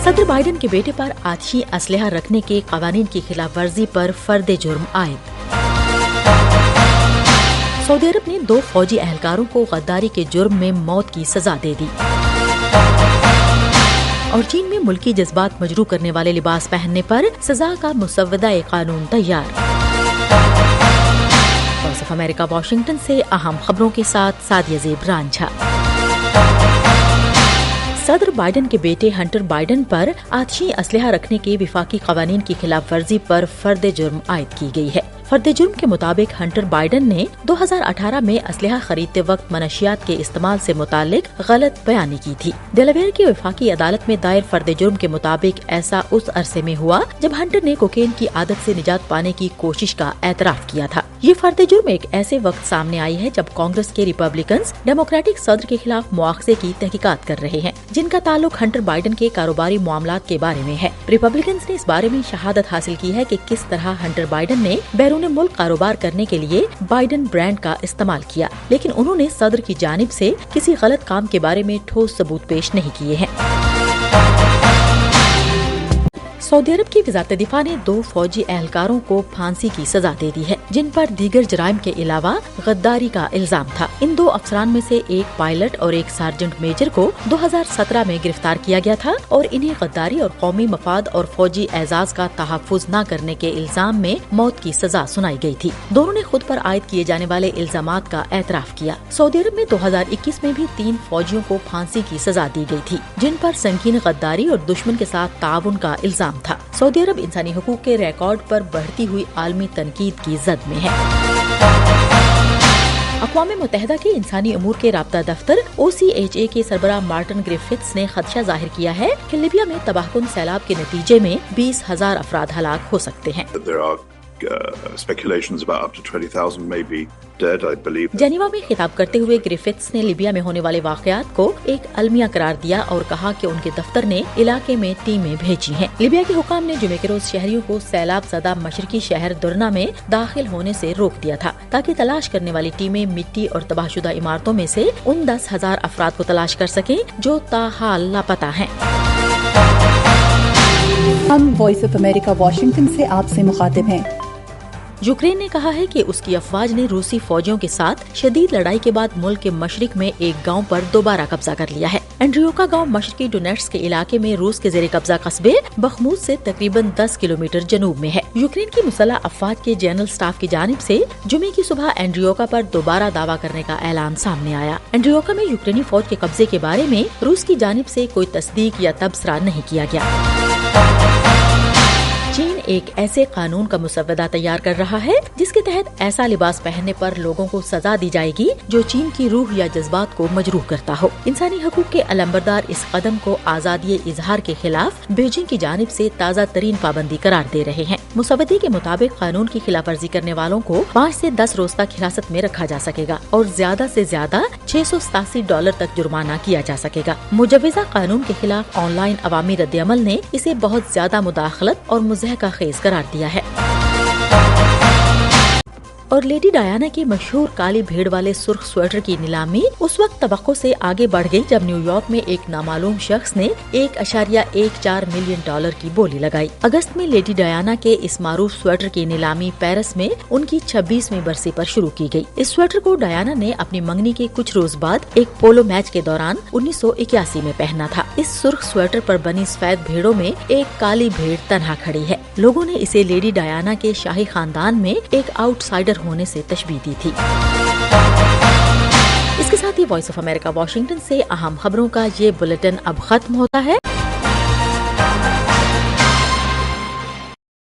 صدر بائیڈن کے بیٹے پر آتشی اسلحہ رکھنے کے قوانین کی خلاف ورزی پر فرد جرم عائد۔ سعودی عرب نے 2 فوجی اہلکاروں کو غداری کے جرم میں موت کی سزا دے دی۔ اور چین میں ملکی جذبات مجروح کرنے والے لباس پہننے پر سزا کا مسودہ قانون تیار۔ وائس آف امریکہ واشنگٹن سے اہم خبروں کے ساتھ سعدیہ زیب رانجھا۔ صدر بائیڈن کے بیٹے ہنٹر بائیڈن پر آتشی اسلحہ رکھنے کے وفاقی قوانین کی خلاف ورزی پر فرد جرم عائد کی گئی ہے۔ فرد جرم کے مطابق ہنٹر بائیڈن نے 2018 میں اسلحہ خریدتے وقت منشیات کے استعمال سے متعلق غلط بیانی کی تھی۔ ڈیلاویئر کی وفاقی عدالت میں دائر فرد جرم کے مطابق ایسا اس عرصے میں ہوا جب ہنٹر نے کوکین کی عادت سے نجات پانے کی کوشش کا اعتراف کیا تھا۔ یہ فرد جرم ایک ایسے وقت سامنے آئی ہے جب کانگریس کے ریپبلکنز ڈیموکریٹک صدر کے خلاف مواخذے کی تحقیقات کر رہے ہیں، جن کا تعلق ہنٹر بائیڈن کے کاروباری معاملات کے بارے میں ہے۔ ریپبلکنز نے اس بارے میں شہادت حاصل کی ہے کہ کس طرح ہنٹر بائیڈن نے بیرون ملک کاروبار کرنے کے لیے بائیڈن برانڈ کا استعمال کیا، لیکن انہوں نے صدر کی جانب سے کسی غلط کام کے بارے میں ٹھوس ثبوت پیش نہیں کیے ہیں۔ سعودی عرب کی وزارت دفاع نے 2 فوجی اہلکاروں کو پھانسی کی سزا دے دی ہے، جن پر دیگر جرائم کے علاوہ غداری کا الزام تھا۔ ان 2 افسران میں سے ایک پائلٹ اور ایک سارجنٹ میجر کو 2017 میں گرفتار کیا گیا تھا اور انہیں غداری اور قومی مفاد اور فوجی اعزاز کا تحفظ نہ کرنے کے الزام میں موت کی سزا سنائی گئی تھی۔ دونوں نے خود پر عائد کیے جانے والے الزامات کا اعتراف کیا۔ سعودی عرب میں 2021 میں بھی 3 فوجیوں کو پھانسی کی سزا دی گئی تھی، جن پر سنگین غداری اور دشمن کے ساتھ تعاون کا الزام تھا۔ سعودی عرب انسانی حقوق کے ریکارڈ پر بڑھتی ہوئی عالمی تنقید کی زد میں ہے۔ اقوام متحدہ کے انسانی امور کے رابطہ دفتر OCHA کے سربراہ مارٹن گریفتھس نے خدشہ ظاہر کیا ہے کہ لیبیا میں تباہ کن سیلاب کے نتیجے میں 20,000 افراد ہلاک ہو سکتے ہیں۔ speculations about up to 20,000 may be dead, I believe. Geneva میں خطاب کرتے ہوئے گریفتھس نے لیبیا میں ہونے والے واقعات کو ایک المیہ قرار دیا اور کہا کہ ان کے دفتر نے علاقے میں ٹیمیں بھیجی ہیں۔ لیبیا کے حکام نے جمعے کے روز شہریوں کو سیلاب زدہ مشرقی شہر درنا میں داخل ہونے سے روک دیا تھا تاکہ تلاش کرنے والی ٹیمیں مٹی اور تباہ شدہ عمارتوں میں سے ان 10,000 افراد کو تلاش کر سکیں جو تاحال لاپتہ ہیں۔ ہم وائس آف امریکہ واشنگٹن سے آپ سے مخاطب ہیں۔ یوکرین نے کہا ہے کہ اس کی افواج نے روسی فوجیوں کے ساتھ شدید لڑائی کے بعد ملک کے مشرق میں ایک گاؤں پر دوبارہ قبضہ کر لیا ہے۔ اینڈریوکا گاؤں مشرقی ڈونیٹسک کے علاقے میں روس کے زیر قبضہ قصبے بخموت سے تقریباً 10 کلومیٹر جنوب میں ہے۔ یوکرین کی مسلح افواج کے جنرل سٹاف کی جانب سے جمعے کی صبح اینڈریوکا پر دوبارہ دعویٰ کرنے کا اعلان سامنے آیا۔ اینڈریوکا میں یوکرینی فوج کے قبضے کے بارے میں روس کی جانب سے کوئی تصدیق یا تبصرہ نہیں کیا گیا۔ چین ایک ایسے قانون کا مسودہ تیار کر رہا ہے جس کے تحت ایسا لباس پہننے پر لوگوں کو سزا دی جائے گی جو چین کی روح یا جذبات کو مجروح کرتا ہو۔ انسانی حقوق کے علمبردار اس قدم کو آزادی اظہار کے خلاف بیجنگ کی جانب سے تازہ ترین پابندی قرار دے رہے ہیں۔ مسودے کے مطابق قانون کی خلاف ورزی کرنے والوں کو 5 سے 10 روز تک حراست میں رکھا جا سکے گا اور زیادہ سے زیادہ $687 تک جرمانہ کیا جا سکے گا۔ مجوزہ قانون کے خلاف آن لائن عوامی رد عمل نے اسے بہت زیادہ مداخلت اور مضحکہ خیز قرار دیا ہے۔ اور لیڈی ڈیانا کی مشہور کالی بھیڑ والے سرخ سویٹر کی نیلامی اس وقت توقع سے آگے بڑھ گئی جب نیو یارک میں ایک نامعلوم شخص نے $1.14 ملین کی بولی لگائی۔ اگست میں لیڈی ڈیانا کے اس معروف سویٹر کی نیلامی پیرس میں ان کی 26ویں برسی پر شروع کی گئی۔ اس سویٹر کو ڈیانا نے اپنی منگنی کے کچھ روز بعد ایک پولو میچ کے دوران 1981 میں پہنا تھا۔ اس سرخ سویٹر پر بنی سفید بھیڑوں میں ایک کالی بھیڑ تنہا کھڑی ہے۔ لوگوں نے اسے لیڈی ڈیانا کے شاہی خاندان میں ایک آؤٹ سائڈر ہونے سے تشبیہ دی تھی۔ اس کے ساتھ ہی وائس آف امریکہ واشنگٹن سے اہم خبروں کا یہ بلیٹن اب ختم ہوتا ہے۔